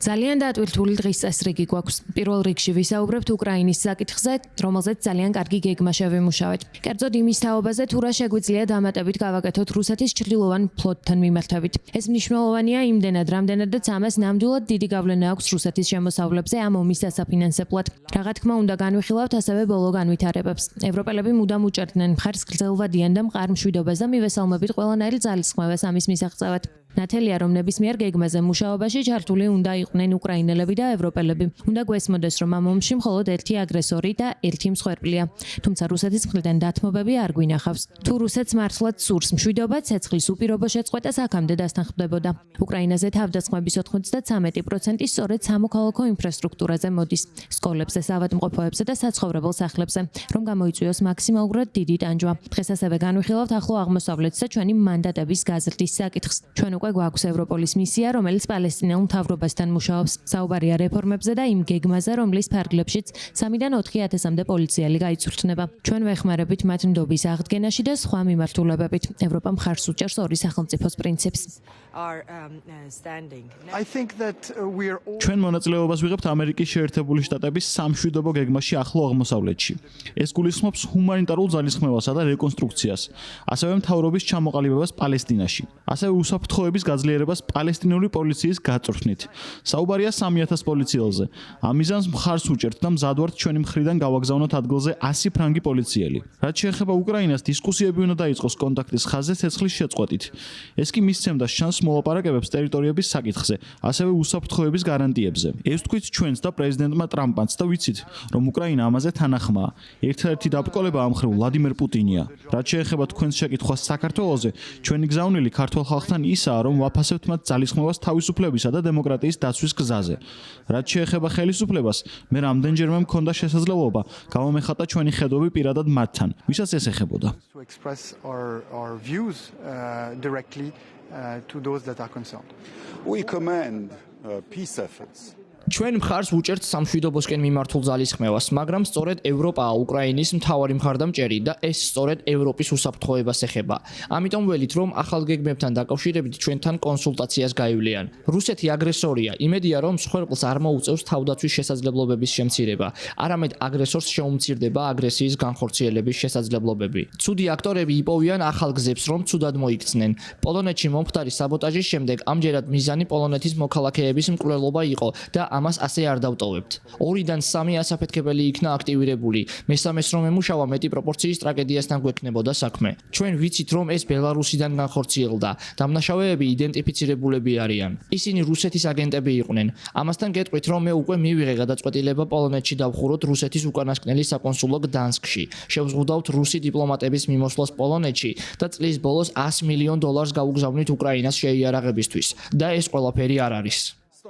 ძალიან დატვირთული დღის წესრიგი გვაქვს. პირველ რიგში ვისაუბრებთ უკრაინის საკითხზე, რომელზეც ძალიან კარგი გეგმა შევიმუშავეთ. კერძოდ იმის თაობაზე, თუ რა შეგვიძლია დამატებით გავაკეთოთ რუსეთის ჩრდილოვან ფლოტთან მიმართებით. ეს მნიშვნელოვანია იმდენად, რამდენადაც ამას ნამდვილად დიდი გავლენა აქვს რუსეთის შემოსავლებზე ამ ომის დასაფინანსებლად. რა თქმა უნდა, განვიხილავთ ასევე ბოლო განვითარებებს. ევროპელები მუდამ უჭერდნენ მხარს გრძელვადიან და მყარ მშვიდობას და მივესალმებით ყველანაირ ძალისხმევას ამის მისაღწევად. ნათელია, რომ ნებისმიერ გეგმაზე მუშაობაში ჩართული უნდა იყვნენ უკრაინელები და ევროპელები. უნდა გვესმოდეს, რომ ამ ომში მხოლოდ ერთი აგრესორი და ერთი მსხვერპლია. თუმცა რუსეთის მხრიდან დათმობები არ გვინახავს. თუ რუსეთს მართლაც სურს მშვიდობა, ცეცხლის უპირობო შეწყვეტას აქამდე დასთანხმდებოდა. უკრაინაზე თავდასხმების 93% სწორედ სამოქალაქო ინფრასტრუქტურაზე მოდის. სკოლებზე, საავადმყოფოებზე და საცხოვრებელ სახლებზე, რომ გამოიწვიოს მაქსიმალურად დიდი ტანჯვა. დღეს ასევე განვიხილავთ ახლო აღმოსავლეთს და ჩვენი მანდატების გაზრდის საკითხს. ჩვენ უკვე გვაქვს ევროპოლის მისია, რომელიც პალესტინელ მთავრობასთან მუშაობს. საუბარია რეფორმებზე და იმ გეგმაზე, რომლის ფარგლებშიც 3-დან 4,000-მდე პოლიციელი გაიწვრთნება. ჩვენ ვეხმარებით მათ ნდობის აღდგენაში და სხვა მიმართულებებით. ევროპა მხარს უჭერს ორი სახელმწიფოს პრინციპს. ჩვენ მონაწილეობას ვიღებთ ამერიკის შეერთებული შტატების სამშვიდობო გეგმაში ახლო აღმოსავლეთში. ეს გულისხმობს ჰუმანიტარულ ძალისხმევასა და რეკონსტრუქციას, ასევე მთავრობის ჩამოყალიბებას პალესტინაში, ასევე უსაფრთხოების გაძლიერებას პალესტინური პოლიციის გაწვრთნით. საუბარია 3,000 პოლიციელზე. ამ მიზანს მხარს უჭერთ და მზად ვართ ჩვენი მხრიდან გავაგზავნოთ ადგილზე 100 ფრანგი პოლიციელი. რაც შეეხება უკრაინას, დისკუსიები უნდა დაიწყოს კონტაქტის ხაზზე ცეცხლის შეწყვეტით. ეს კი მისცემდა შანსს მოლაპარაკებებს ტერიტორიების საკითხზე, ასევე უსაფრთხოების გარანტიებზე. ეს თქვით ჩვენს და პრეზიდენტმა ტრამპმაც და ვიცით, რომ უკრაინა ამაზე თანახმაა. ერთადერთი დაბრკოლება ამ მხრივ ვლადიმერ პუტინია. რაც შეეხება თქვენს შეკითხვას საქართველოზე, ჩვენი გზავნილი ქართულ ხალხთან ისაა, რომ ვაფასებთ მათ ძალისხმევას თავისუფლებისა და დემოკრატიის დაცვის გზაზე. რაც შეეხება ხელისუფლებას, მე რამდენჯერმე მქონდა შესაძლებლობა გავამეხატა ჩვენი ხედვები პირადად მათთან, ვისაც ეს ეხებოდა. We commend peace efforts. ჩვენ მხარს ვუჭერთ სამშვიდობოსკენ მიმართულ ძალისხმევას, მაგრამ სწორედ ევროპაა უკრაინის მთავარი მხარდამჭერი და ეს სწორედ ევროპის უსაფრთხოებას ეხება. ამიტომ ველით, რომ ახალ გეგმებთან დაკავშირებით ჩვენთან კონსულტაციას გაივლიან. რუსეთი აგრესორია, იმედია, რომ მსხვერპლს არ მოუწევს თავდაცვის შესაძლებლობების შემცირება, არამედ აგრესორს შეუმცირდება აგრესიის განხორციელების შესაძლებლობები. ცუდი აქტორები იპოვიან ახალ გზებს, რომ ცუდად მოიქცნენ. პოლონეთში მომხდარი საბოტაჟის შემდეგ ამჯერად მიზანი პოლონეთის მოქალაქეების მკვლელობა იყო და ამას ასე არ დავტოვებთ. 2-დან 3 ასაფეთქებელი იქნა აქტივირებული. მესამეს რომ ემუშავა მეტი პროპორციის ტრაგედიასთან გვექნებოდა საქმე. ჩვენ ვიცით რომ ეს ბელარუსიდან განხორციელდა. დამნაშავეები იდენტიფიცირებულები არიან. ისინი რუსეთის აგენტები იყვნენ. ამასთან გეტყვით რომ მე უკვე მივიღე გადაწყვეტილება პოლონეთში დავხუროთ რუსეთის უკანასკნელი საკონსულო გდანსკში. შევზღუდავთ რუსი დიპლომატების მიმოსვლას პოლონეთში და წლის ბოლოს $100 მილიონ გავუგზავნით უკრაინას შეიარაღებისთვის. და ეს ყველაფერი არ არის.